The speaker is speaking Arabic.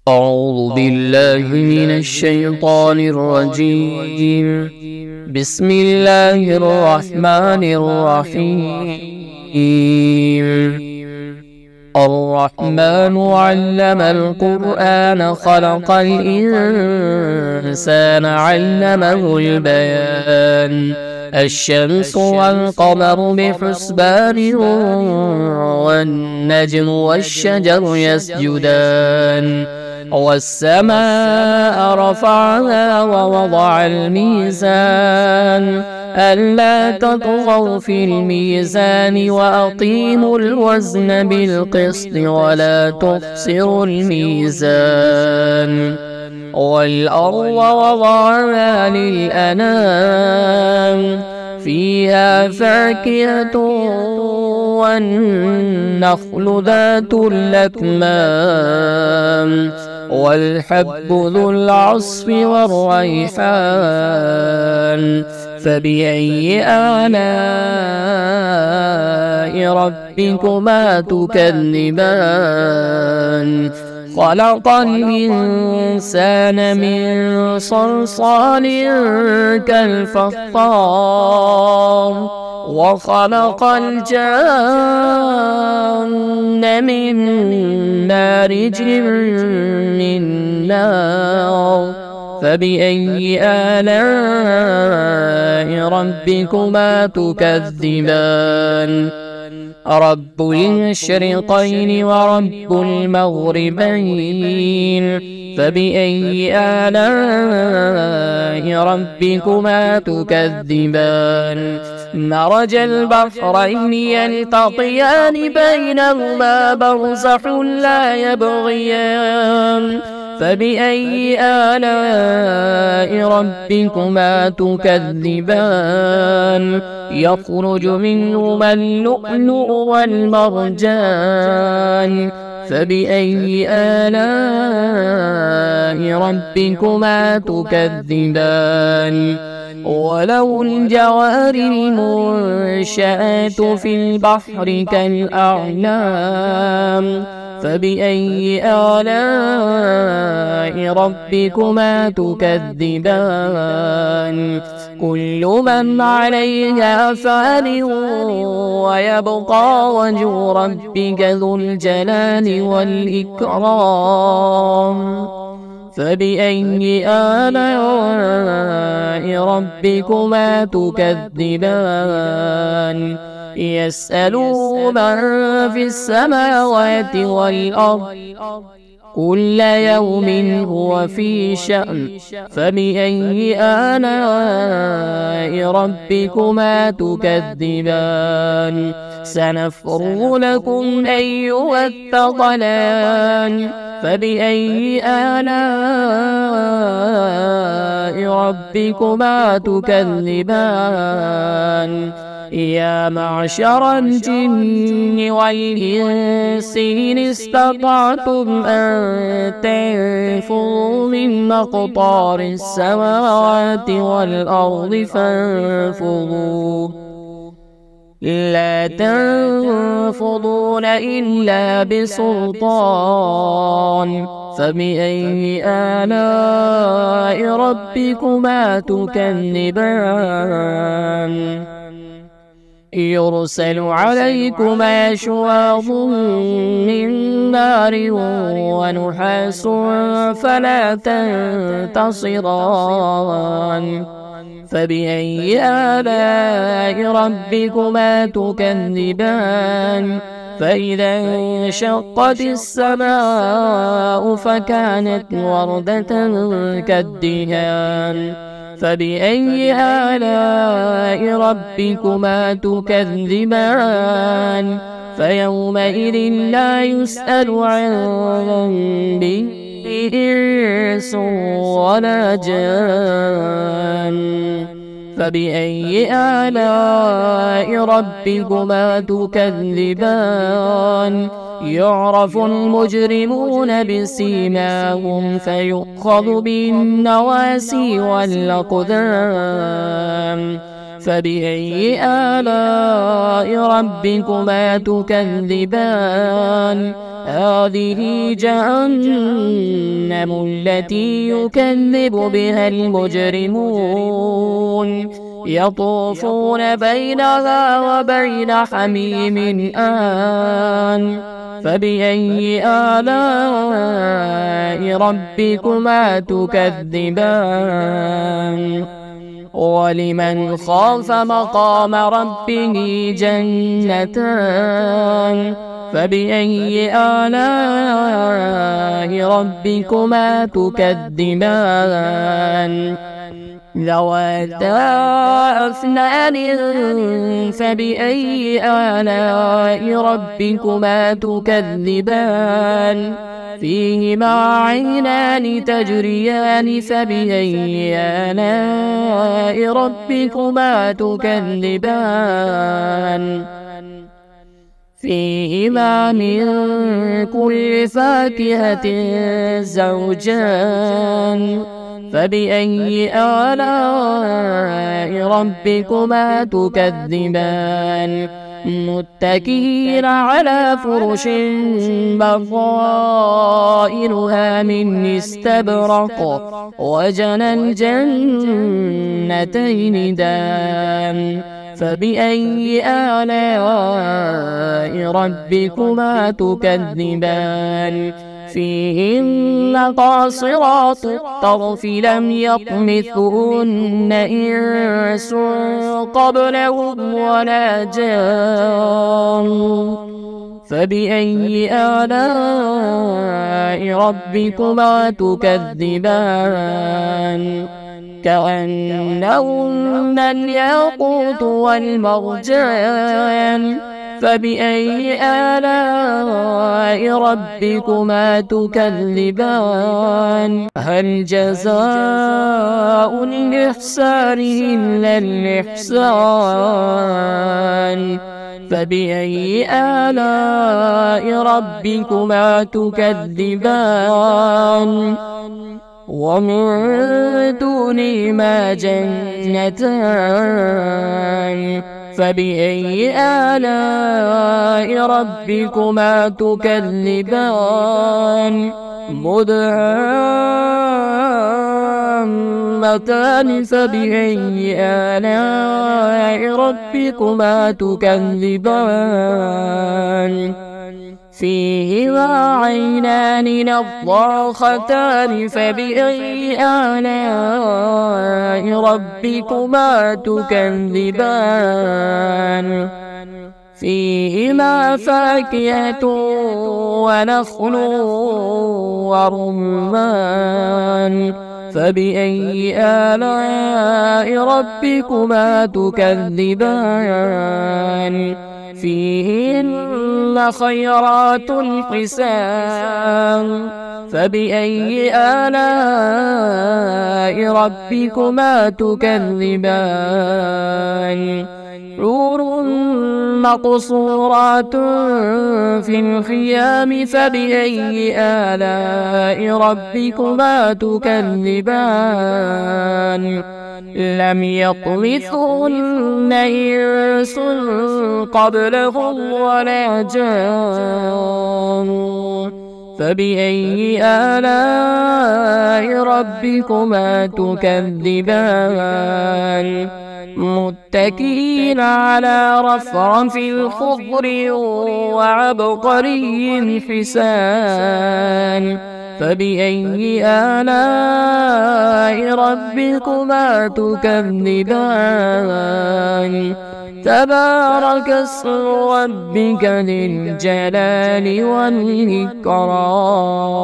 أعوذ بالله من الشيطان الرجيم. بسم الله الرحمن الرحيم. الرحمن علم القرآن خلق الإنسان علمه البيان. الشمس والقمر بحسبان والنجم والشجر يسجدان والسماء رفعها ووضع الميزان ألا تطغوا في الميزان وأقيموا الوزن بالقسط ولا تخسروا الميزان والأرض وضعها للأنام فيها فاكهة والنخل ذات الأكمام والحب ذو العصف والريحان فبأي آلاء ربكما تكذبان خلق الإنسان من صلصال كالفخار وخلق الجان من مارج من نار فبأي آلاء ربكما تكذبان رب المشرقين ورب المغربين فبأي آلاء ربكما تكذبان مرج البحرين يلتقيان بينهما برزخ لا يبغيان فبأي آلاء ربكما تكذبان يخرج منهما اللؤلؤ والمرجان فبأي آلاء ربكما تكذبان وله الجوار المنشآت في البحر كالأعلام فبأي آلاء ربكما تكذبان كل من عليها فان ويبقى وجه ربك ذو الجلال والإكرام فبأي آلاء ربكما تكذبان يسأله من في السماوات والأرض كل يوم هو في شأن فبأي آلاء ربكما تكذبان سنفرغ لكم أيها الثقلان فبأي آلاء ربكما تكذبان يا معشر الجن والإنس إن استطعتم أن تنفذوا من أقطار السماوات والأرض فانفذوا لا تنفذون إلا بسلطان فبأي آلاء ربكما تكذبان يرسل عليكما شواظ من نار ونحاس فلا تنتصران فبأي آلاء ربكما تكذبان فإذا انشقت السماء فكانت وردة كالدهان فبأي آلاء ربكما تكذبان فيومئذ لا يسأل عن ذنبه إنس ولا جان فبأي آلاء ربكما تكذبان يعرف المجرمون بسيماهم فيؤخذ بالنواسي والأقدام فبأي آلاء ربكما تكذبان هذه جهنم جهنم التي يكذب بها المجرمون يطوفون بينها وبين حميم آن فبأي آلاء ربكما تكذبان ولمن خاف مقام ربه جنتان فبأي آلاء ربكما تكذبان ذواتا أفنان فبأي آلاء ربكما تكذبان فيهما عينان تجريان فبأي آلاء ربكما تكذبان فيهما من كل فاكهة زوجان فبأي آلاء ربكما تكذبان متكئين على فرش بطائنها من استبرق وجنى الجنتين دان فبأي آلاء ربكما تكذبان فيهن قاصرات الطرف لم يطمثهن إنس قبلهم ولا جان فبأي آلاء ربكما تكذبان كأنهن الياقوت والمرجان فبأي آلاء ربكما تكذبان هل جزاء الإحسان إلا الإحسان فبأي آلاء ربكما تكذبان ومن دونهما جنتان فبأي آلاء ربكما تكذبان مدهامتان فبأي آلاء ربكما تكذبان فيهما عينان نضاختان فبأي آلاء ربكما تكذبان فيهما فاكهة ونخل ورمان فبأي آلاء ربكما تكذبان فيهن خيرات حسان فبأي آلاء ربكما تكذبان حور مقصورات في الخيام فبأي آلاء ربكما تكذبان لم يطمثهن إنس قبلهم ولا جان فبأي آلاء ربكما تكذبان متكئين على رفرف خضر وعبقري حسان فبأي آلاء ربكما تكذبان تبارك اسم ربك ذي الجلال والإكرام